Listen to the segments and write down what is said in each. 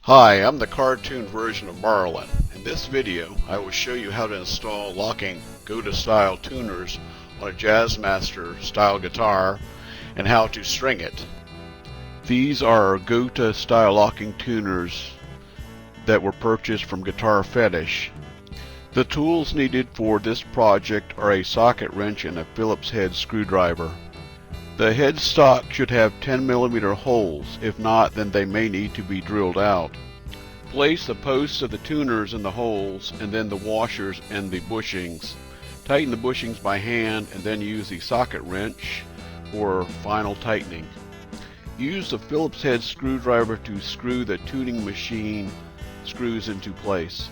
Hi, I'm the cartoon version of Marlin. In this video, I will show you how to install locking gotoh-style tuners on a jazzmaster-style guitar and how to string it. These are gotoh-style locking tuners that were purchased from Guitar Fetish. The tools needed for this project are a socket wrench and a Phillips head screwdriver. The headstock should have 10mm holes. If not, then they may need to be drilled out. Place the posts of the tuners in the holes and then the washers and the bushings. Tighten the bushings by hand and then use the socket wrench for final tightening. Use the Phillips head screwdriver to screw the tuning machine screws into place.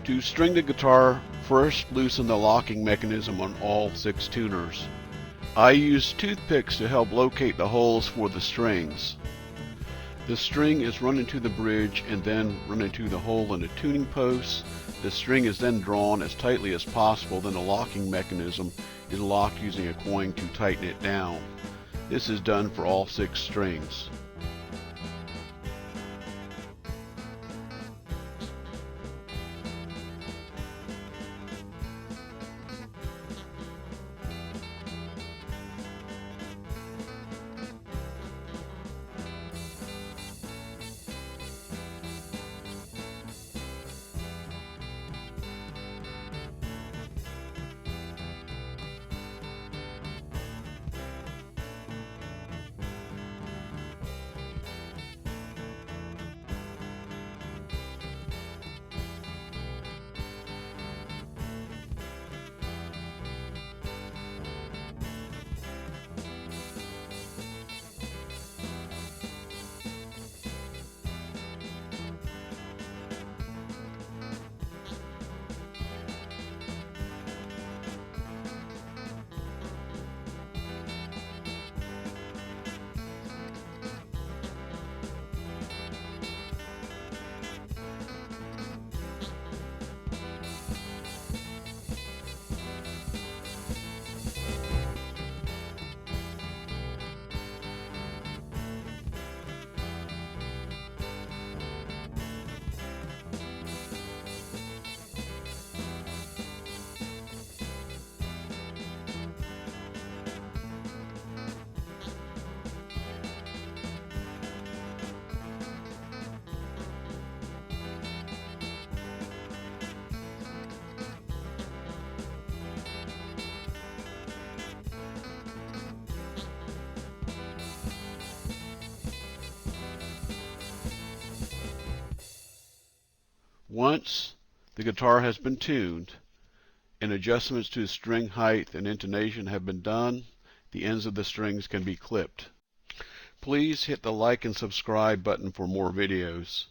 To string the guitar, first loosen the locking mechanism on all 6 tuners. I use toothpicks to help locate the holes for the strings. The string is run into the bridge and then run into the hole in the tuning post. The string is then drawn as tightly as possible, then the locking mechanism is locked using a coin to tighten it down. This is done for all 6 strings. Once the guitar has been tuned and adjustments to string height and intonation have been done, the ends of the strings can be clipped. Please hit the like and subscribe button for more videos.